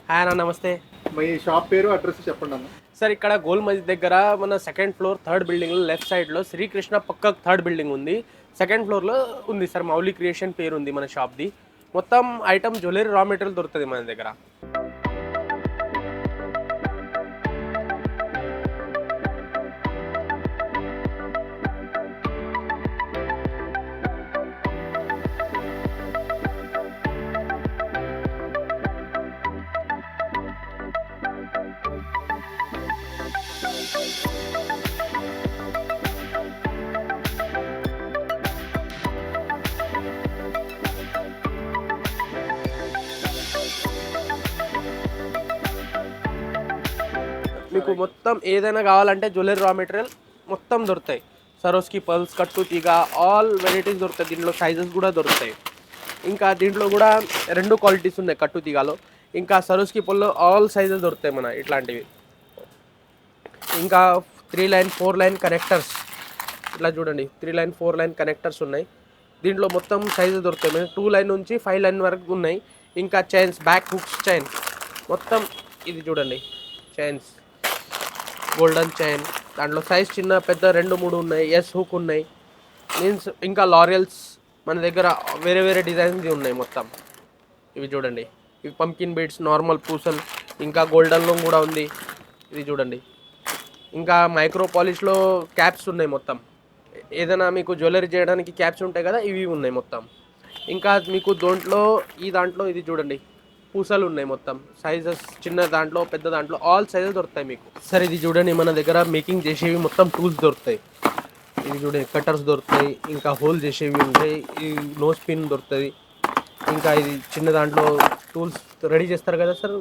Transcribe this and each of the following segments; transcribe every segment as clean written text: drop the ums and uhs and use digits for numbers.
Hi అన్న, నమస్తే. మీ shop పేరు అడ్రస్ చెప్పండి అన్న. సార్ ఇక్కడ గోల్ మస్జిద్ దగ్గర మన సెకండ్ ఫ్లోర్ థర్డ్ బిల్డింగ్లో లెఫ్ట్ సైడ్లో శ్రీకృష్ణ పక్క థర్డ్ బిల్డింగ్ ఉంది. సెకండ్ ఫ్లోర్లో ఉంది సార్, మౌలి క్రియేషన్ పేరు ఉంది మన షాప్ది. మొత్తం ఐటమ్ జ్యువెలరీ రా మెటీరియల్ దొరుకుతుంది మన దగ్గర. మీకు మొత్తం ఏదైనా కావాలంటే జ్యువెలరీ రా మెటీరియల్ మొత్తం దొరుకుతాయి. సరోస్కి పల్స్, కట్టు తీగ, ఆల్ వెరైటీస్ దొరుకుతాయి. దీంట్లో సైజెస్ కూడా దొరుకుతాయి. ఇంకా దీంట్లో కూడా రెండు క్వాలిటీస్ ఉన్నాయి కట్టు తీగలో. ఇంకా సరోస్కి పళ్ళు ఆల్ సైజెస్ దొరుకుతాయి మన ఇట్లాంటివి. ఇంకా 3 లైన్ 4 లైన్ కనెక్టర్స్ ఇట్లా చూడండి, 3 లైన్ 4 లైన్ కనెక్టర్స్ ఉన్నాయి. దీంట్లో మొత్తం సైజెస్ దొరుకుతాయి. మన 2 లైన్ నుంచి 5 లైన్ వరకు ఉన్నాయి. ఇంకా చైన్స్, బ్యాక్ హుక్స్ చైన్ మొత్తం ఇది చూడండి, చైన్స్ గోల్డెన్ చైన్. దాంట్లో సైజ్ చిన్న పెద్ద 2-3 ఉన్నాయి. ఎస్ హుక్ ఉన్నాయి మీన్స్. ఇంకా లారియల్స్ మన దగ్గర వేరే వేరే డిజైన్స్ ఉన్నాయి మొత్తం. ఇవి చూడండి, ఇవి పంకిన్ బీడ్స్, నార్మల్ పూసలు, ఇంకా గోల్డెన్లో కూడా ఉంది. ఇది చూడండి. ఇంకా మైక్రో పాలిష్లో క్యాప్స్ ఉన్నాయి మొత్తం. ఏదైనా మీకు జ్యువెలరీ చేయడానికి క్యాప్స్ ఉంటాయి కదా, ఇవి ఉన్నాయి మొత్తం. ఇంకా మీకు దాంట్లో ఇది చూడండి, పూసలు ఉన్నాయి మొత్తం. సైజెస్ చిన్న దాంట్లో పెద్ద దాంట్లో ఆల్ సైజెస్ దొరుకుతాయి మీకు. సరే ఇది చూడండి, మన దగ్గర మేకింగ్ చేసేవి మొత్తం టూల్స్ దొరుకుతాయి. ఇది చూడండి, కట్టర్స్ దొరుకుతాయి. ఇంకా హోల్ చేసేవి ఉంటాయి. ఈ నోస్ పిన్ దొరుకుతుంది. ఇంకా ఇది చిన్న దాంట్లో టూల్స్ రెడీ చేస్తారు కదా సార్,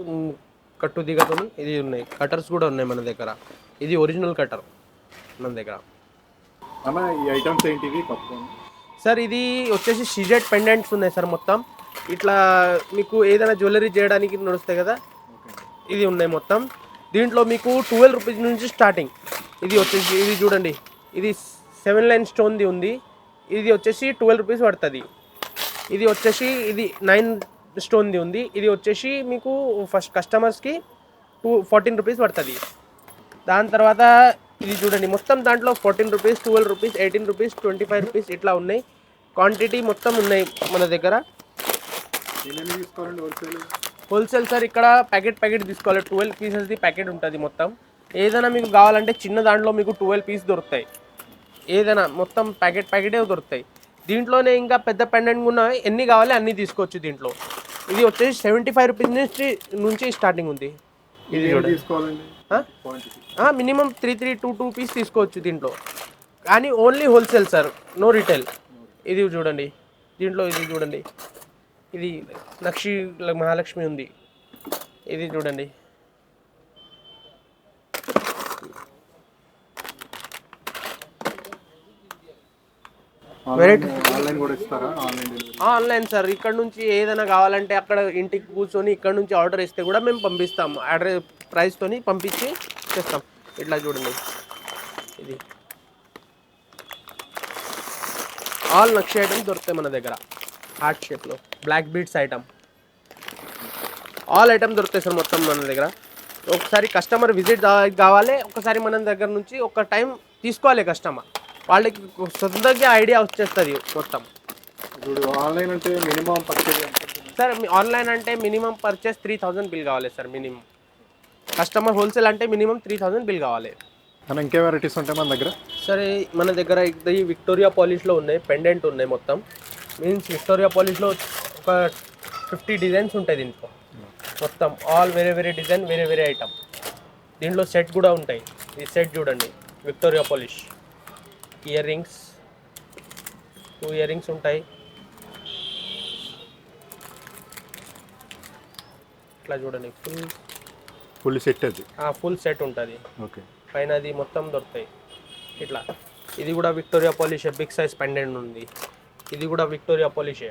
కట్టు దిగతో ఇది ఉన్నాయి. కటర్స్ కూడా ఉన్నాయి మన దగ్గర. ఇది ఒరిజినల్ కటర్ మన దగ్గర. అన్న ఈ ఐటమ్స్ ఏంటివి పట్టుకోండి సార్. ఇది వచ్చేసి సిజెట్ పెండెంట్స్ ఉన్నాయి సార్ మొత్తం. ఇట్లా మీకు ఏదైనా జ్యువెలరీ చేయడానికి నడుస్తాయి కదా, ఇది ఉన్నాయి మొత్తం. దీంట్లో మీకు 12 రూపీస్ నుంచి స్టార్టింగ్. ఇది వచ్చేసి ఇది చూడండి, ఇది 7 లైన్ స్టోన్ది ఉంది. ఇది వచ్చేసి 12 రూపీస్ పడుతుంది. ఇది వచ్చేసి ఇది 9 స్టోన్ది ఉంది. ఇది వచ్చేసి మీకు ఫస్ట్ కస్టమర్స్కి 14 రూపీస్ పడుతుంది. దాని తర్వాత ఇది చూడండి, మొత్తం దాంట్లో 14 రూపీస్, 12 రూపీస్, 18 రూపీస్, 25 రూపీస్ ఇట్లా ఉన్నాయి. క్వాంటిటీ మొత్తం ఉన్నాయి మన దగ్గర. హోల్సేల్ సార్, ఇక్కడ ప్యాకెట్ తీసుకోవాలి. 12 పీసెస్ది ప్యాకెట్ ఉంటుంది మొత్తం. ఏదైనా మీకు కావాలంటే చిన్న దాంట్లో మీకు 12 పీస్ దొరుకుతాయి. ఏదైనా మొత్తం ప్యాకెటే దొరుకుతాయి. దీంట్లోనే ఇంకా పెద్ద పెండెంట్ కూడా ఎన్ని కావాలి అన్నీ తీసుకోవచ్చు దీంట్లో. ఇది వచ్చేసి 75 రూపీస్ నుంచి స్టార్టింగ్ ఉంది. ఇది మినిమం 2 పీస్ తీసుకోవచ్చు దీంట్లో, కానీ only wholesale sir, no retail. ఇది చూడండి, దీంట్లో ఇది చూడండి, ఇది లక్ష్మీ మహాలక్ష్మి ఉంది. ఇది చూడండి, ఆన్లైన్ సార్. ఇక్కడ నుంచి ఏదైనా కావాలంటే అక్కడ ఇంటికి కూర్చొని ఇక్కడ నుంచి ఆర్డర్ ఇస్తే కూడా మేము పంపిస్తాం. అడ్రస్ ప్రైస్తో పంపించి చేస్తాం. ఇట్లా చూడండి, ఇది ఆల్ నక్షి ఐటమ్స్ దొరుకుతాయి మన దగ్గర. హార్ట్ షేప్లో black beads item, all item దొరుకుతాయి సార్ మొత్తం మన దగ్గర. ఒకసారి కస్టమర్ విజిట్ కావాలి, ఒకసారి మన దగ్గర నుంచి ఒక టైం తీసుకోవాలి కస్టమర్. వాళ్ళకి సొంతంగా ఐడియా వచ్చేస్తుంది మొత్తం. ఆన్లైన్ అంటే మినిమం పర్చేజ్ సార్, ఆన్లైన్ అంటే మినిమం పర్చేస్ 3000 బిల్ కావాలి సార్ మినిమం. కస్టమర్ హోల్సేల్ అంటే మినిమం 3000 బిల్ కావాలి. అన్న ఇంకే వెరైటీస్ ఉంటాయి మన దగ్గర? సరే మన దగ్గర ఈ విక్టోరియా పాలిష్లో ఉన్నాయి, పెండెంట్ ఉన్నాయి మొత్తం. మీన్స్ విక్టోరియా పాలిష్లో ఒక 50 డిజైన్స్ ఉంటాయి దీంట్లో మొత్తం. ఆల్ వేరే వేరే డిజైన్, వేరే వేరే ఐటమ్. దీంట్లో సెట్ కూడా ఉంటాయి. ఈ సెట్ చూడండి, Victoria polish. Ear rings, 2 ear rings ఉంటాయి. ఇట్లా చూడండి, ఫుల్ సెట్. అది ఫుల్ సెట్ ఉంటుంది. ఓకే, పైన అది మొత్తం దొరుకుతాయి ఇట్లా. ఇది కూడా విక్టోరియా పాలిషే, బిగ్ సైజ్ పెండెంట్ ఉంది. ఇది కూడా విక్టోరియా పాలిషే.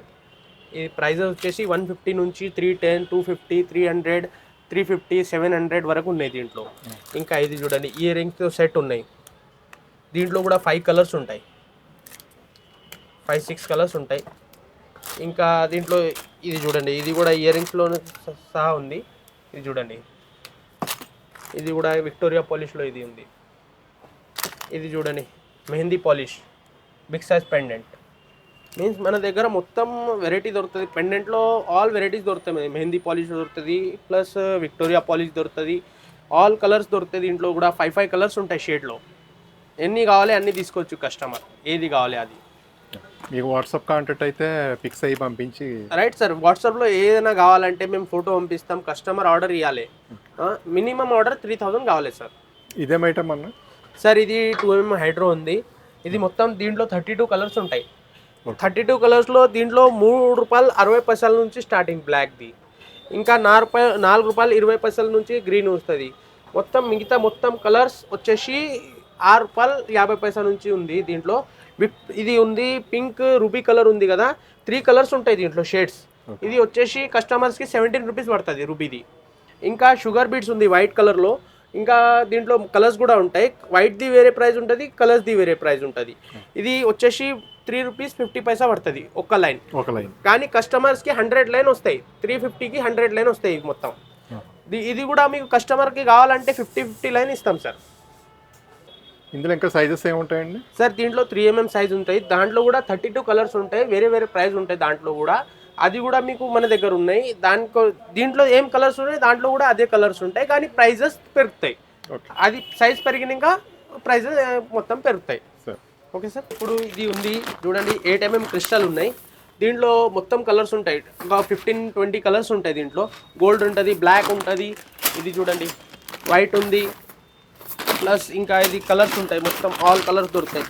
ఈ ప్రైజెస్ వచ్చేసి 150 నుంచి 310, 250, 300, 350, 700 వరకు ఉన్నాయి దీంట్లో. ఇంకా ఇది చూడండి, ఇయర్ రింగ్స్ సెట్ ఉన్నాయి. దీంట్లో కూడా 5 కలర్స్ ఉంటాయి, 5-6 కలర్స్ ఉంటాయి. ఇంకా దీంట్లో ఇది చూడండి, ఇది కూడా ఇయర్ రింగ్స్లో సహా ఉంది. ఇది చూడండి, ఇది కూడా విక్టోరియా పాలిష్లో ఇది ఉంది. ఇది చూడండి mehndi polish big size pendant. Means మన దగ్గర మొత్తం వెరైటీ దొరుకుతుంది. పెండెంట్లో ఆల్ వెరైటీస్ దొరుకుతాయి. మెహందీ పాలిష్ దొరుకుతుంది, ప్లస్ విక్టోరియా పాలిష్ దొరుకుతుంది, ఆల్ కలర్స్ దొరుకుతుంది. దీంట్లో కూడా 5 కలర్స్ ఉంటాయి షేడ్లో. ఎన్ని కావాలి అన్ని తీసుకోవచ్చు కస్టమర్, ఏది కావాలి అది. మీకు వాట్సాప్ కాంటాక్ట్ అయితే పిక్స్ అయ్యి పంపించి. రైట్ సార్, వాట్సాప్లో ఏదైనా కావాలంటే మేము ఫోటో పంపిస్తాం. కస్టమర్ ఆర్డర్ ఇవ్వాలి. మినిమం ఆర్డర్ 3000 కావాలి సార్. ఇదేం ఐటమ్ అన్న? సార్ ఇది 2mm హైడ్రో ఉంది. ఇది మొత్తం దీంట్లో 32 కలర్స్ ఉంటాయి. 32 కలర్స్లో దీంట్లో ₹3.60 నుంచి స్టార్టింగ్ బ్లాక్ది. ఇంకా ₹4.20 నుంచి గ్రీన్ వస్తుంది. మొత్తం మిగతా మొత్తం కలర్స్ వచ్చేసి ₹6.50 నుంచి ఉంది దీంట్లో. ఇది ఉంది పింక్ రూబీ కలర్ ఉంది కదా, 3 కలర్స్ ఉంటాయి దీంట్లో షేడ్స్. ఇది వచ్చేసి కస్టమర్స్కి ₹17 పడుతుంది రూబీది. ఇంకా షుగర్ బీట్స్ ఉంది వైట్ కలర్లో. ఇంకా దీంట్లో కలర్స్ కూడా ఉంటాయి. వైట్ది వేరే ప్రైస్ ఉంటుంది, కలర్స్ది వేరే ప్రైస్ ఉంటుంది. ఇది వచ్చేసి ₹3.50 పడుతుంది ఒక్క లైన్. కానీ కస్టమర్స్కి 100 లైన్ వస్తాయి. 350కి 100 లైన్ వస్తాయి మొత్తం. ఇది కూడా మీకు కస్టమర్కి కావాలంటే 50 లైన్ ఇస్తాం సార్. ఇందులో ఇంకా సైజెస్ ఏముంటాయండి సార్? దీంట్లో 3mm సైజ్ ఉంటాయి. దాంట్లో కూడా 32 కలర్స్ ఉంటాయి. వేరే వేరే ప్రైస్ ఉంటాయి దాంట్లో కూడా. అది కూడా మీకు మన దగ్గర ఉన్నాయి. దీంట్లో ఏం కలర్స్ ఉన్నాయి దాంట్లో కూడా అదే కలర్స్ ఉంటాయి, కానీ ప్రైజెస్ పెరుగుతాయి. అది సైజ్ పెరిగినాక ప్రైజెస్ మొత్తం పెరుగుతాయి. Okay sir. ఇప్పుడు ఇది ఉంది చూడండి, 8mm క్రిస్టల్ ఉన్నాయి. దీంట్లో మొత్తం కలర్స్ ఉంటాయి, ఒక 15-20 కలర్స్ ఉంటాయి. దీంట్లో గోల్డ్ ఉంటుంది, బ్లాక్ ఉంటుంది. ఇది చూడండి వైట్ ఉంది, ప్లస్ ఇంకా ఇది కలర్స్ ఉంటాయి. మొత్తం ఆల్ కలర్స్ దొరుకుతాయి.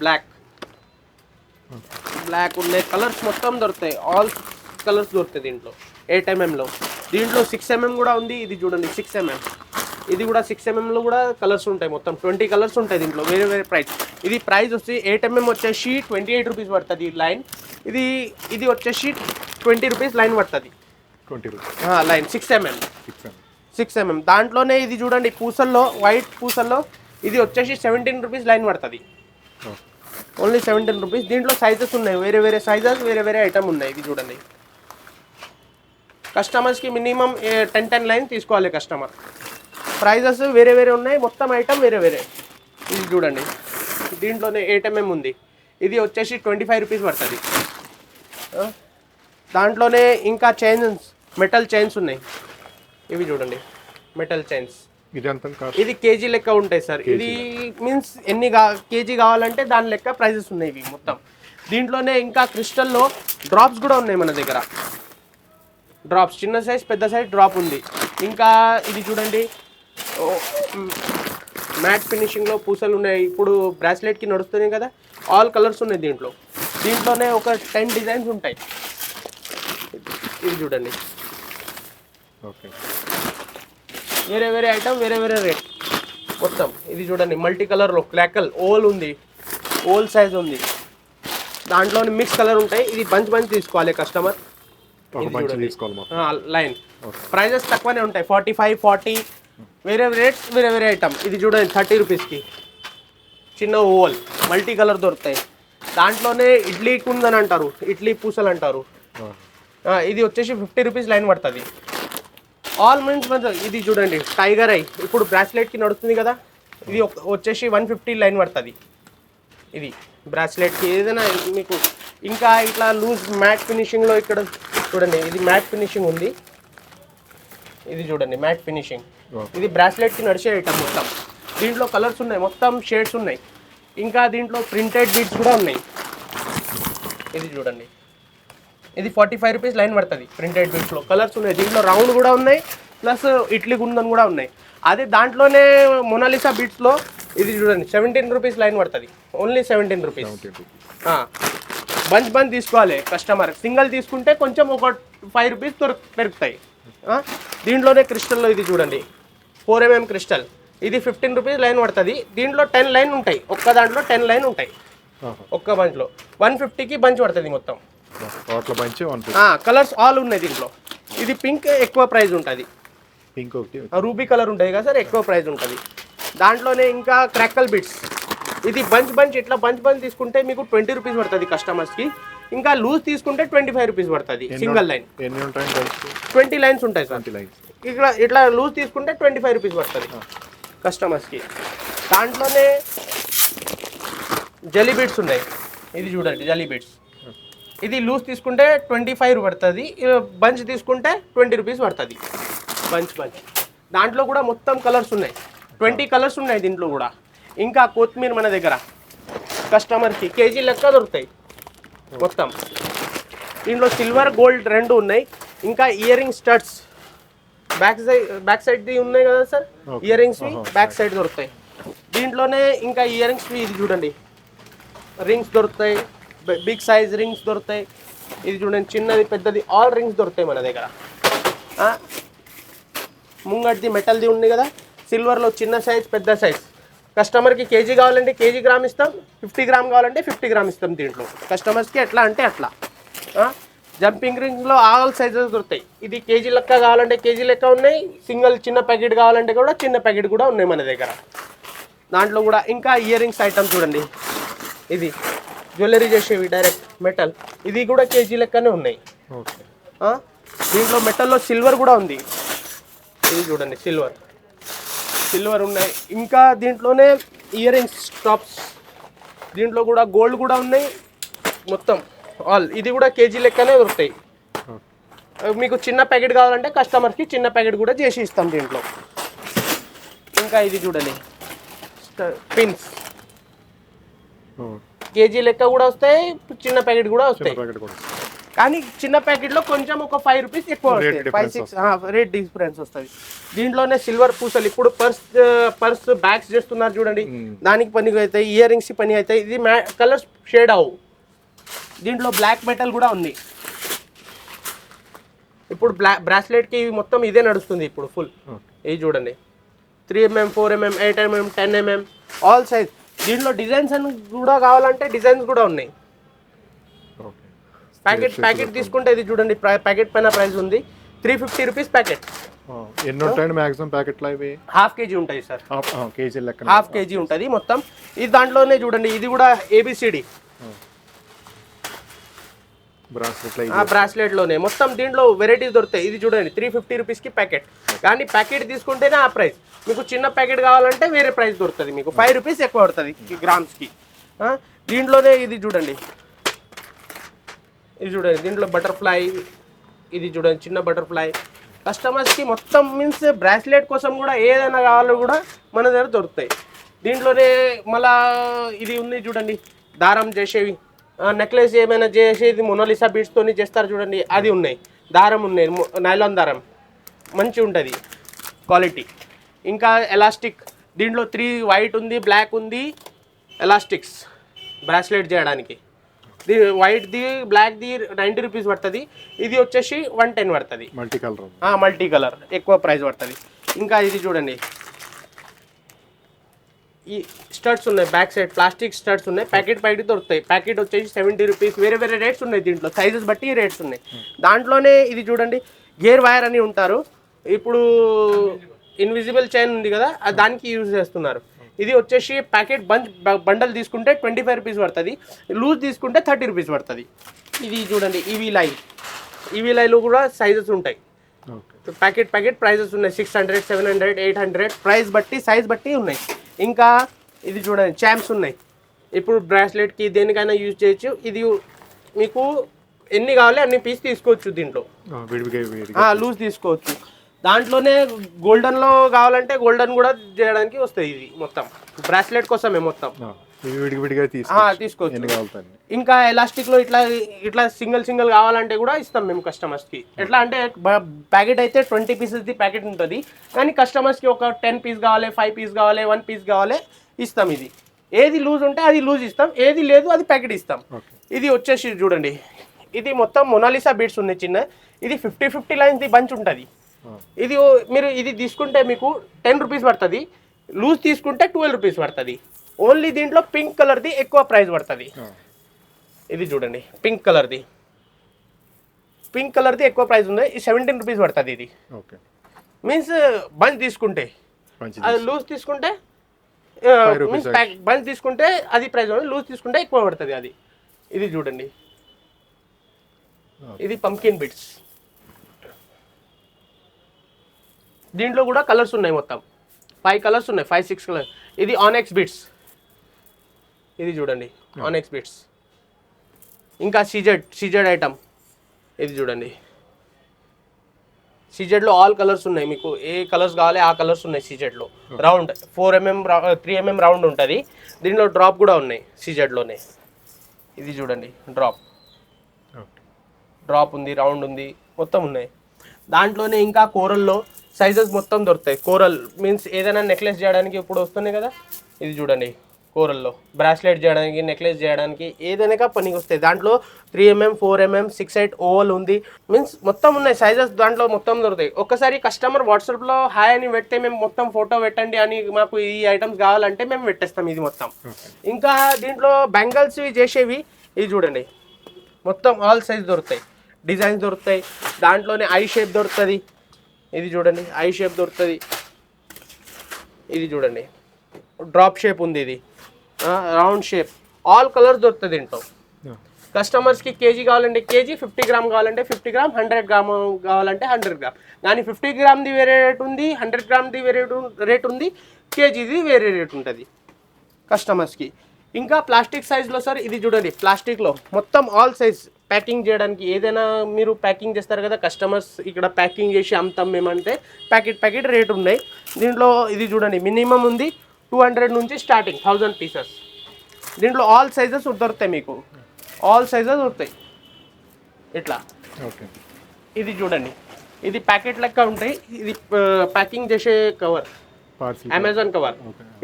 బ్లాక్ ఉన్నాయి, కలర్స్ మొత్తం దొరుకుతాయి. ఆల్ కలర్స్ దొరుకుతాయి దీంట్లో 8mmలో. దీంట్లో 6mm కూడా ఉంది. ఇది చూడండి 6mm. ఇది కూడా 6mmలో కూడా కలర్స్ ఉంటాయి. మొత్తం 20 కలర్స్ ఉంటాయి దీంట్లో, వేరే వేరే ప్రైస్. ఇది ప్రైస్ వచ్చి 8mm వచ్చేసి ₹28 పడుతుంది లైన్. ఇది వచ్చేసి ₹20 లైన్ పడుతుంది. Line 6mm. దాంట్లోనే ఇది చూడండి పూసల్లో, వైట్ పూసల్లో ఇది వచ్చేసి ₹17 లైన్ పడుతుంది. ఓన్లీ ₹17. దీంట్లో సైజెస్ ఉన్నాయి, వేరే వేరే సైజెస్, వేరే వేరే ఐటమ్ ఉన్నాయి. ఇది చూడండి, కస్టమర్స్కి మినిమం 10 లైన్ తీసుకోవాలి కస్టమర్. ప్రైజెస్ వేరే వేరే ఉన్నాయి, మొత్తం ఐటమ్ వేరే వేరే. ఇది చూడండి, దీంట్లోనే 8mm ఉంది. ఇది వచ్చేసి ₹25 పడుతుంది. దాంట్లోనే ఇంకా చైన్స్, మెటల్ చైన్స్ ఉన్నాయి. ఇవి చూడండి మెటల్ చైన్స్. ఇది కేజీ లెక్క ఉంటాయి సార్. ఇది మీన్స్ ఎన్ని కేజీ కావాలంటే దాని లెక్క ప్రైజెస్ ఉన్నాయి ఇవి మొత్తం. దీంట్లోనే ఇంకా క్రిస్టల్లో డ్రాప్స్ కూడా ఉన్నాయి మన దగ్గర. డ్రాప్స్ చిన్న సైజ్, పెద్ద సైజ్ డ్రాప్ ఉంది. ఇంకా ఇది చూడండి మ్యాట్ ఫినిషింగ్లో పూసలు ఉన్నాయి. ఇప్పుడు బ్రాస్లెట్కి నడుస్తున్నాయి కదా, ఆల్ కలర్స్ ఉన్నాయి దీంట్లో. దీంట్లోనే ఒక 10 డిజైన్స్ ఉంటాయి. ఇది చూడండి, వేరే వేరే ఐటమ్, వేరే వేరే రేట్ మొత్తం. ఇది చూడండి మల్టీ కలర్లో క్లాకల్ ఓల్ ఉంది, ఓల్ సైజ్ ఉంది. దాంట్లోనే మిక్స్ కలర్ ఉంటాయి. ఇది బంచ్ తీసుకోవాలి కస్టమర్. లైన్ ప్రైజెస్ తక్కువనే ఉంటాయి, 45, 40 వేరే రేట్స్, వేరే వేరే ఐటమ్. ఇది చూడండి ₹30కి చిన్న ఓవల్ మల్టీ కలర్ దొరుకుతాయి. దాంట్లోనే ఇడ్లీ కుందని అంటారు, ఇడ్లీ పూసలు అంటారు. ఇది వచ్చేసి ₹50 లైన్ పడుతుంది. ఆల్ మీన్స్ ఇది చూడండి టైగర్ ఐ, ఇప్పుడు బ్రాస్లెట్కి నడుస్తుంది కదా, ఇది వచ్చేసి 150 లైన్ పడుతుంది. ఇది బ్రాస్లెట్కి ఏదైనా మీకు. ఇంకా ఇట్లా లూజ్ మ్యాట్ ఫినిషింగ్లో ఇక్కడ చూడండి, ఇది మ్యాట్ ఫినిషింగ్ ఉంది. ఇది చూడండి మ్యాట్ ఫినిషింగ్. ఇది బ్రాస్లెట్కి నడిచే ఐటమ్ మొత్తం. దీంట్లో కలర్స్ ఉన్నాయి, మొత్తం షేడ్స్ ఉన్నాయి. ఇంకా దీంట్లో ప్రింటెడ్ బీడ్స్ కూడా ఉన్నాయి. ఇది చూడండి, ఇది ₹45 లైన్ పడుతుంది. ప్రింటెడ్ బీడ్స్లో కలర్స్ ఉన్నాయి. దీంట్లో రౌండ్ కూడా ఉన్నాయి, ప్లస్ ఇడ్లీ గుందని కూడా ఉన్నాయి. అదే దాంట్లోనే మొనాలిసా బీడ్స్లో ఇది చూడండి ₹17 లైన్ పడుతుంది. ఓన్లీ ₹17. బంచ్ తీసుకోవాలి కస్టమర్. సింగిల్ తీసుకుంటే కొంచెం ఒక ₹5 పెరుగుతాయి. దీంట్లోనే క్రిస్టల్లో ఇది చూడండి 4mm క్రిస్టల్. ఇది ₹15 లైన్ పడుతుంది. దీంట్లో 10 లైన్ ఉంటాయి. ఒక్క దాంట్లో 10 లైన్ ఉంటాయి. ఒక్క బంచ్లో 150కి బంచ్ పడుతుంది మొత్తం. కలర్స్ ఆల్ ఉన్నాయి దీంట్లో. ఇది పింక్ ఎక్కువ ప్రైస్ ఉంటుంది. పింక్ రూబీ కలర్ ఉంటుంది కదా సార్, ఎక్కువ ప్రైస్ ఉంటుంది. దాంట్లోనే ఇంకా క్రాకల్ బిట్స్. ఇది బంచ్ ఇట్లా బంచ్ తీసుకుంటే మీకు ₹20 పడుతుంది కస్టమర్స్కి. ఇంకా లూజ్ తీసుకుంటే ₹25 పడుతుంది సింగిల్ లైన్. 20 లైన్స్ ఉంటాయి సార్. ఇట్లా ఇట్లా లూజ్ తీసుకుంటే 25 రూపీస్ పడుతుంది కస్టమర్స్కి. దాంట్లోనే జెల్లీ బీట్స్ ఉన్నాయి, ఇది చూడండి జెల్లీ బీట్స్. ఇది లూజ్ తీసుకుంటే 25 పడుతుంది, బంచ్ తీసుకుంటే 20 రూపీస్ పడుతుంది బంచ్. దాంట్లో కూడా మొత్తం కలర్స్ ఉన్నాయి, 20 కలర్స్ ఉన్నాయి దీంట్లో కూడా. ఇంకా కొత్తిమీర మన దగ్గర కస్టమర్కి కేజీ లెక్క దొరుకుతాయి మొత్తం. దీంట్లో సిల్వర్ గోల్డ్ రెండు ఉన్నాయి. ఇంకా ఇయర్ రింగ్ స్టడ్స్ బ్యాక్ సైడ్ది ఉన్నాయి కదా సార్, ఇయర్ రింగ్స్వి బ్యాక్ సైడ్ దొరుకుతాయి దీంట్లోనే. ఇంకా ఇయర్ రింగ్స్వి ఇది చూడండి, రింగ్స్ దొరుకుతాయి, బిగ్ సైజ్ రింగ్స్ దొరుకుతాయి. ఇది చూడండి చిన్నది పెద్దది ఆల్ రింగ్స్ దొరుకుతాయి మన దగ్గర. ముంగటిది మెటల్ది ఉంది కదా, సిల్వర్లో చిన్న సైజ్ పెద్ద సైజ్. కస్టమర్కి కేజీ కావాలంటే కేజీ గ్రామ్ ఇస్తాం, 50 గ్రామ్ కావాలంటే 50 గ్రామ్ ఇస్తాం దీంట్లో కస్టమర్స్కి. ఎట్లా అంటే అట్లా. జంపింగ్ రింగ్స్లో ఆల్ సైజెస్ దొరుకుతాయి. ఇది కేజీ లెక్క కావాలంటే కేజీ లెక్క ఉన్నాయి, సింగిల్ చిన్న ప్యాకెట్ కావాలంటే కూడా చిన్న ప్యాకెట్ కూడా ఉన్నాయి మన దగ్గర. దాంట్లో కూడా ఇంకా ఇయర్ రింగ్స్ ఐటమ్ చూడండి, ఇది జ్యువెలరీ చేసేవి డైరెక్ట్ మెటల్, ఇది కూడా కేజీ లెక్కనే ఉన్నాయి. దీంట్లో మెటల్లో సిల్వర్ కూడా ఉంది, ఇది చూడండి సిల్వర్ ఉన్నాయి. ఇంకా దీంట్లోనే ఇయర్ రింగ్స్ టాప్స్, దీంట్లో కూడా గోల్డ్ కూడా ఉన్నాయి మొత్తం ఆల్. ఇది కూడా కేజీ లెక్కనే దొరుకుతాయి. మీకు చిన్న ప్యాకెట్ కావాలంటే కస్టమర్కి చిన్న ప్యాకెట్ కూడా చేసి ఇస్తాం దీంట్లో. ఇంకా ఇది చూడండి పిన్స్, కేజీ లెక్క కూడా వస్తాయి, చిన్న ప్యాకెట్ కూడా వస్తాయి. కానీ చిన్న ప్యాకెట్లో కొంచెం ఒక 5 రూపీస్ ఎక్కువ వస్తాయి, 5-6 రేట్ డిఫరెన్స్ వస్తుంది. దీంట్లోనే సిల్వర్ పూసలు, ఇప్పుడు పర్స్ బ్యాగ్స్ చేస్తున్నారు చూడండి, దానికి పని అవుతాయి, ఇయర్ రింగ్స్ పని అవుతాయి. ఇది కలర్స్ షేడ్ అవు. దీంట్లో బ్లాక్ మెటల్ కూడా ఉంది. ఇప్పుడు బ్రాస్లెట్కి మొత్తం ఇదే నడుస్తుంది ఇప్పుడు ఫుల్. ఇది చూడండి 3mm, 4mm, 8mm, 10mm all size. దీంట్లో డిజైన్స్ అని కూడా కావాలంటే డిజైన్స్ కూడా ఉన్నాయి. ప్యాకెట్ తీసుకుంటే ఇది చూడండి, ప్యాకెట్ పైన ప్రైస్ ఉంది 350 రూపీస్ ప్యాకెట్. ఎన్ని ఉంటాయండి మాక్సిమం ప్యాకెట్లో? ఇవి హాఫ్ కేజీ ఉంటాయి సార్, కేజీ లెక్క హాఫ్ కేజీ ఉంటుంది మొత్తం. ఇది దాంట్లోనే చూడండి, ఇది కూడా ABCD బ్రాస్లెట్లోనే మొత్తం. దీంట్లో వెరైటీస్ దొరుకుతాయి. ఇది చూడండి 350 రూపీస్కి ప్యాకెట్. కానీ ప్యాకెట్ తీసుకుంటేనే ఆ ప్రైస్. మీకు చిన్న ప్యాకెట్ కావాలంటే వేరే ప్రైస్ దొరుకుతుంది, మీకు 5 రూపీస్ ఎక్కువ పడుతుంది గ్రామ్స్కి. దీంట్లోనే ఇది చూడండి, దీంట్లో బటర్ఫ్లై, ఇది చూడండి చిన్న బటర్ఫ్లై. కస్టమర్స్కి మొత్తం మీన్స్ బ్రాస్లెట్ కోసం కూడా ఏదైనా కావాలో కూడా మన దగ్గర దొరుకుతాయి. దీంట్లోనే మళ్ళా ఇది ఉంది చూడండి, దారం చేసేవి, నెక్లెస్ ఏమైనా చేసేది మొనాలిసా బీడ్స్తో చేస్తారు చూడండి, అది ఉన్నాయి. దారం ఉన్నాయి, నైలాన్ దారం మంచి ఉంటుంది క్వాలిటీ. ఇంకా ఎలాస్టిక్, దీంట్లో 3 వైట్ ఉంది, బ్లాక్ ఉంది ఎలాస్టిక్స్ బ్రాస్లెట్ చేయడానికి. వైట్ది బ్లాక్ది 90 రూపీస్ పడుతుంది, ఇది వచ్చేసి 110 పడుతుంది. మల్టీ కలర్ ఎక్కువ ప్రైస్ పడుతుంది. ఇంకా ఇది చూడండి ఈ స్టడ్స్ ఉన్నాయి, బ్యాక్ సైడ్ ప్లాస్టిక్ స్టడ్స్ ఉన్నాయి, ప్యాకెట్ దొరుకుతాయి. ప్యాకెట్ వచ్చేసి 70 రూపీస్. వేరే రేట్స్ ఉన్నాయి దీంట్లో, సైజెస్ బట్టి రేట్స్ ఉన్నాయి. దాంట్లోనే ఇది చూడండి గేర్ వైర్ అని ఉంటారు, ఇప్పుడు ఇన్విజిబుల్ చైన్ ఉంది కదా, దానికి యూజ్ చేస్తున్నారు. ఇది వచ్చేసి ప్యాకెట్ బండల్ తీసుకుంటే 25 రూపీస్ పడుతుంది, లూజ్ తీసుకుంటే 30 రూపీస్ పడుతుంది. ఇది చూడండి ఈవీ లైలో కూడా సైజెస్ ఉంటాయి. ప్యాకెట్ ప్రైజెస్ ఉన్నాయి, 600, 700, 800 ప్రైస్ బట్టి సైజ్ బట్టి ఉన్నాయి. ఇంకా ఇది చూడండి ఛాంప్స్ ఉన్నాయి, ఇప్పుడు బ్రాస్లెట్కి దేనికైనా యూజ్ చేయొచ్చు. ఇది మీకు ఎన్ని కావాలి అన్ని పీస్ తీసుకోవచ్చు, దీంట్లో లూజ్ తీసుకోవచ్చు. దాంట్లోనే గోల్డెన్లో కావాలంటే గోల్డెన్ కూడా చేయడానికి వస్తాయి. ఇది మొత్తం బ్రాస్లెట్ కోసమే మొత్తం తీసుకోవచ్చు. ఇంకా ఎలాస్టిక్లో ఇట్లా సింగిల్ కావాలంటే కూడా ఇస్తాం మేము కస్టమర్స్కి. ఎట్లా అంటే ప్యాకెట్ అయితే 20 పీసెస్ది ప్యాకెట్ ఉంటుంది, కానీ కస్టమర్స్కి ఒక 10 పీస్ కావాలి, 5 పీస్ కావాలి, 1 పీస్ కావాలి ఇస్తాం. ఇది ఏది లూజ్ ఉంటే అది లూజ్ ఇస్తాం, ఏది లేదు అది ప్యాకెట్ ఇస్తాం. ఇది వచ్చేసి చూడండి, ఇది మొత్తం మొనాలిసా బీడ్స్ ఉన్నాయి చిన్న. ఇది 50 లైన్స్ బంచ్ ఉంటుంది. ఇది మీరు ఇది తీసుకుంటే మీకు 10 రూపీస్ పడుతుంది, లూజ్ తీసుకుంటే 12 రూపీస్ పడుతుంది. ఓన్లీ దీంట్లో పింక్ కలర్ది ఎక్కువ ప్రైస్ పడుతుంది. ఇది చూడండి పింక్ కలర్ది ఎక్కువ ప్రైస్ ఉంది, 17 రూపీస్ పడుతుంది. ఇది మీన్స్ బంచ్ తీసుకుంటే, అది లూజ్ తీసుకుంటే మీన్స్ బంచ్ తీసుకుంటే అది ప్రైస్ ఉంది, లూజ్ తీసుకుంటే ఎక్కువ పడుతుంది అది. ఇది చూడండి, ఇది పంకిన్ బిట్స్. దీంట్లో కూడా కలర్స్ ఉన్నాయి, మొత్తం 5 కలర్స్ ఉన్నాయి, 5-6 కలర్స్. ఇది ఆనెక్స్ బిట్స్, ఇది చూడండి ఆనెక్స్ బిట్స్. ఇంకా సీజెడ్ ఐటమ్, ఇది చూడండి. సీజెడ్లో ఆల్ కలర్స్ ఉన్నాయి, మీకు ఏ కలర్స్ కావాలి ఆ కలర్స్ ఉన్నాయి సీజెడ్లో. రౌండ్ 4mm 3mm రౌండ్ ఉంటుంది. దీంట్లో డ్రాప్ కూడా ఉన్నాయి సీజెడ్లోనే. ఇది చూడండి డ్రాప్ ఉంది, రౌండ్ ఉంది, మొత్తం ఉన్నాయి. దాంట్లోనే ఇంకా కోరల్లో సైజెస్ మొత్తం దొరుకుతాయి. కోరల్ మీన్స్ ఏదైనా నెక్లెస్ చేయడానికి ఇప్పుడు వస్తున్నాయి కదా, ఇది చూడండి కోరల్లో బ్రాస్లెట్ చేయడానికి, నెక్లెస్ చేయడానికి ఏదైనా పనికి వస్తాయి. దాంట్లో 3mm 4mm 6/8 ఓవల్ ఉంది, మీన్స్ మొత్తం ఉన్నాయి సైజెస్ దాంట్లో మొత్తం దొరుకుతాయి. ఒక్కసారి కస్టమర్ వాట్సాప్లో హాయ్ అని పెడితే మేము మొత్తం ఫోటో పెట్టండి అని, మాకు ఈ ఐటమ్స్ కావాలంటే మేము పెట్టేస్తాం ఇది మొత్తం. ఇంకా దీంట్లో బ్యాంగిల్స్ చేసేవి ఇది చూడండి, మొత్తం ఆల్ సైజ్ దొరుకుతాయి, డిజైన్స్ దొరుకుతాయి. దాంట్లోనే ఐ షేప్ దొరుకుతుంది, ఇది చూడండి ఐ షేప్ దొరుకుతుంది. ఇది చూడండి డ్రాప్ షేప్ ఉంది, ఇది రౌండ్ షేప్, ఆల్ కలర్స్ దొరుకుతుంది దీంట్లో. కస్టమర్స్కి కేజీ కావాలంటే కేజీ, 50 గ్రామ్ కావాలంటే 50 గ్రామ్, 100 గ్రామ్ కావాలంటే 100 గ్రామ్. కానీ 50 గ్రామ్ది వేరే రేట్ ఉంది, 100 గ్రామ్ది వేరే రేట్ ఉంది, కేజీది వేరే రేట్ ఉంటుంది కస్టమర్స్కి. ఇంకా ప్లాస్టిక్ సైజ్లో సార్ ఇది చూడండి, ప్లాస్టిక్లో మొత్తం ఆల్ సైజ్ ప్యాకింగ్ చేయడానికి. ఏదైనా మీరు ప్యాకింగ్ చేస్తారు కదా కస్టమర్స్, ఇక్కడ ప్యాకింగ్ చేసి అమ్ముతాం మేమంటే ప్యాకెట్ రేట్ ఉన్నాయి. దీంట్లో ఇది చూడండి మినిమం ఉంది 200 నుంచి స్టార్టింగ్ 1000 పీసెస్. దీంట్లో ఆల్ సైజెస్ దొరుకుతాయి, మీకు ఆల్ సైజెస్ దొరుకుతాయి ఇట్లా. ఓకే, ఇది చూడండి, ఇది ప్యాకెట్ లెక్క ఉంటాయి. ఇది ప్యాకింగ్ చేసే కవర్, అమెజాన్ కవర్.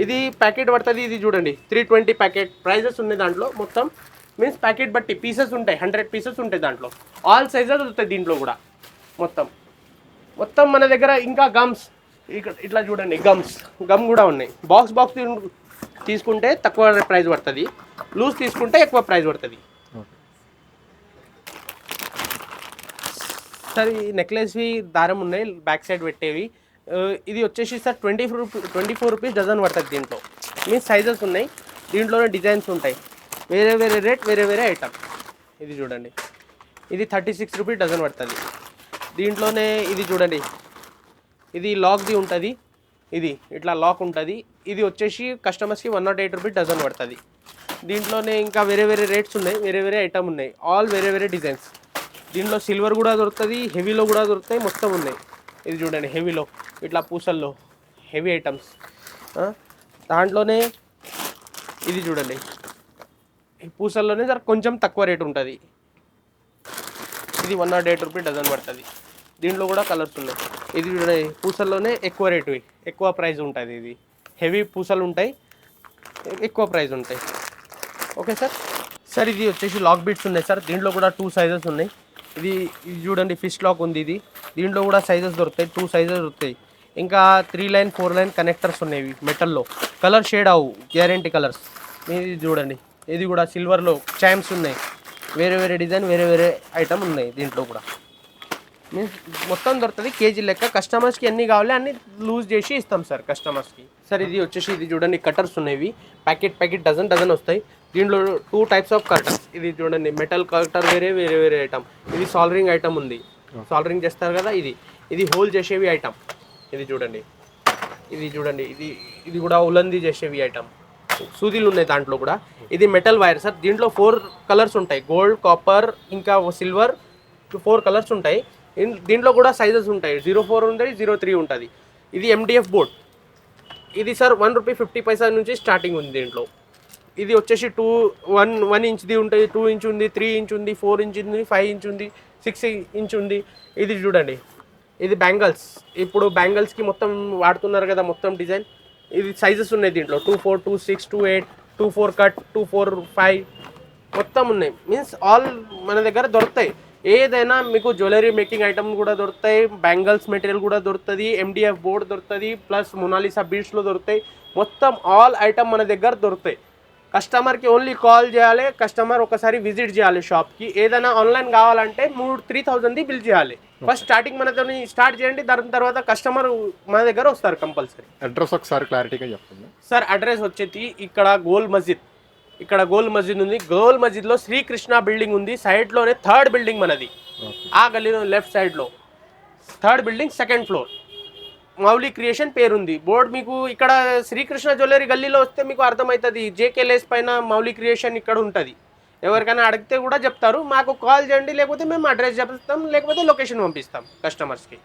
ఇది ప్యాకెట్ పడుతుంది. ఇది చూడండి 320 ప్యాకెట్ ప్రైజెస్ ఉన్నాయి దాంట్లో మొత్తం. మీన్స్ ప్యాకెట్ బట్టి పీసెస్ ఉంటాయి, 100 పీసెస్ ఉంటాయి దాంట్లో. ఆల్ సైజెస్ దొరుకుతాయి దీంట్లో కూడా మొత్తం మన దగ్గర. ఇంకా గమ్స్, ఇక్కడ ఇట్లా చూడండి గమ్ కూడా ఉన్నాయి. బాక్స్ తీసుకుంటే తక్కువ ప్రైస్ పడుతుంది, లూజ్ తీసుకుంటే ఎక్కువ ప్రైస్ పడుతుంది. సార్ ఈ నెక్లెస్వి దారం ఉన్నాయి బ్యాక్ సైడ్ పెట్టేవి. ఇది వచ్చేసి సార్ 24 రూపీస్ డజన్ పడుతుంది. దీంట్లో మీన్స్ సైజెస్ ఉన్నాయి, దీంట్లోనే డిజైన్స్ ఉంటాయి, వేరే రేట్, వేరే ఐటమ్. ఇది చూడండి, ఇది 36 రూపీస్ డజన్ పడుతుంది. దీంట్లోనే ఇది చూడండి, ఇది లాక్ది ఉంటుంది, ఇది ఇట్లా లాక్ ఉంటుంది. ఇది వచ్చేసి కస్టమర్స్కి 108 రూపీస్ డజన్ పడుతుంది. దీంట్లోనే ఇంకా వేరే రేట్స్ ఉన్నాయి, వేరే ఐటమ్ ఉన్నాయి, ఆల్ వేరే డిజైన్స్. దీంట్లో సిల్వర్ కూడా దొరుకుతుంది, హెవీలో కూడా దొరుకుతాయి, మొత్తం ఉన్నాయి. ఇది చూడండి హెవీలో ఇట్లా పూసల్లో హెవీ ఐటమ్స్. దాంట్లోనే ఇది చూడండి ఈ పూసల్లోనే సార్ కొంచెం తక్కువ రేట్ ఉంటుంది. ఇది 108 రూపీస్ డజన్ పడుతుంది. దీంట్లో కూడా కలర్స్ ఉన్నాయి. ఇది చూడండి పూసల్లోనే ఎక్కువ రేటు, ఎక్కువ ప్రైస్ ఉంటుంది. ఇది హెవీ పూసలు ఉంటాయి, ఎక్కువ ప్రైస్ ఉంటాయి. ఓకే సార్ ఇది వచ్చేసి లాక్ బీట్స్ ఉన్నాయి సార్. దీంట్లో కూడా 2 సైజెస్ ఉన్నాయి. ఇది చూడండి ఫిష్ లాక్ ఉంది. ఇది దీంట్లో కూడా సైజెస్ దొరుకుతాయి, 2 సైజెస్ దొరుకుతాయి. ఇంకా 3 లైన్ 4 లైన్ కనెక్టర్స్ ఉన్నాయి మెటల్లో, కలర్ షేడ్ అవు, గ్యారంటీ కలర్స్. ఇది చూడండి, ఇది కూడా సిల్వర్లో చైమ్స్ ఉన్నాయి, వేరే డిజైన్, వేరే ఐటమ్ ఉన్నాయి. దీంట్లో కూడా మీన్స్ మొత్తం దొరుకుతుంది కేజీ లెక్క. కస్టమర్స్కి ఎన్ని కావాలి అన్ని లూజ్ చేసి ఇస్తాం సార్ కస్టమర్స్కి. సార్ ఇది వచ్చేసి ఇది చూడండి కటర్స్ ఉన్నాయి, ప్యాకెట్ డజన్ వస్తాయి. దీంట్లో 2 టైప్స్ ఆఫ్ కటర్స్. ఇది చూడండి మెటల్ కటర్ వేరే ఐటమ్. ఇది సాల్డరింగ్ ఐటమ్ ఉంది, సాల్డరింగ్ చేస్తారు కదా, ఇది హోల్ చేసేవి ఐటమ్. ఇది చూడండి ఇది కూడా ఉలంది చేసేవి ఐటమ్. సూదీలు ఉన్నాయి దాంట్లో కూడా. ఇది మెటల్ వైర్ సార్. దీంట్లో 4 కలర్స్ ఉంటాయి, గోల్డ్, కాపర్, ఇంకా సిల్వర్, 4 కలర్స్ ఉంటాయి. దీంట్లో కూడా సైజెస్ ఉంటాయి, 04 ఉంటుంది, 03 ఉంటుంది. ఇది MDF బోర్డ్. ఇది సార్ 1 రూపీ 50 పైసా నుంచి స్టార్టింగ్ ఉంది దీంట్లో. ఇది వచ్చేసి 1 ఇంచ్ది ఉంటుంది, 2 ఇంచ్ ఉంది, 3 ఇంచ్ ఉంది, 4 ఇంచ్ ఉంది, 5 ఇంచ్ ఉంది, 6 ఇంచ్ ఉంది. ఇది చూడండి, ఇది బ్యాంగిల్స్. ఇప్పుడు బ్యాంగిల్స్కి మొత్తం వాడుతున్నారు కదా మొత్తం డిజైన్. ఇది సైజెస్ ఉన్నాయి దీంట్లో 24, 26, 28, 24 కట్, 24, 5 మొత్తం ఉన్నాయి. మీన్స్ ఆల్ మన దగ్గర దొరుకుతాయి. ఏదైనా మీకు జ్యువెలరీ మేకింగ్ ఐటమ్ కూడా దొరుకుతాయి, బ్యాంగిల్స్ మెటీరియల్ కూడా దొరుకుతుంది, MDF బోర్డ్ దొరుకుతుంది, ప్లస్ మొనాలిసా బీడ్స్లో దొరుకుతాయి. మొత్తం ఆల్ ఐటమ్ మన దగ్గర దొరుకుతాయి. కస్టమర్కి ఓన్లీ కాల్ చేయాలి, కస్టమర్ ఒకసారి విజిట్ చేయాలి షాప్కి. ఏదైనా ఆన్లైన్ కావాలంటే 3,000 బిల్ చేయాలి. ఫస్ట్ స్టార్టింగ్ మనతో స్టార్ట్ చేయండి, దాని తర్వాత కస్టమర్ మన దగ్గర వస్తారు కంపల్సరీ. అడ్రస్ ఒకసారి క్లారిటీగా చెప్పండి సార్. అడ్రస్ వచ్చేసి ఇక్కడ గోల్ మస్జిద్ ఉంది. గోల్ మస్జిద్లో శ్రీకృష్ణ బిల్డింగ్ ఉంది, సైడ్లోనే 3rd బిల్డింగ్ మనది. ఆ గల్లీలో లెఫ్ట్ సైడ్లో 3rd building 2nd floor. Mouli creation పేరుంది. బోర్డు మీకు ఇక్కడ శ్రీకృష్ణ జ్యువెలరీ గల్లీలో వస్తే మీకు అర్థమవుతుంది. జేకే లేస్ పైన మౌలి క్రియేషన్ ఇక్కడ ఉంటుంది. ఎవరికైనా అడిగితే కూడా చెప్తారు. మాకు కాల్ చేయండి, లేకపోతే మేము అడ్రస్ చెప్తాం, లేకపోతే లొకేషన్ పంపిస్తాం కస్టమర్స్కి.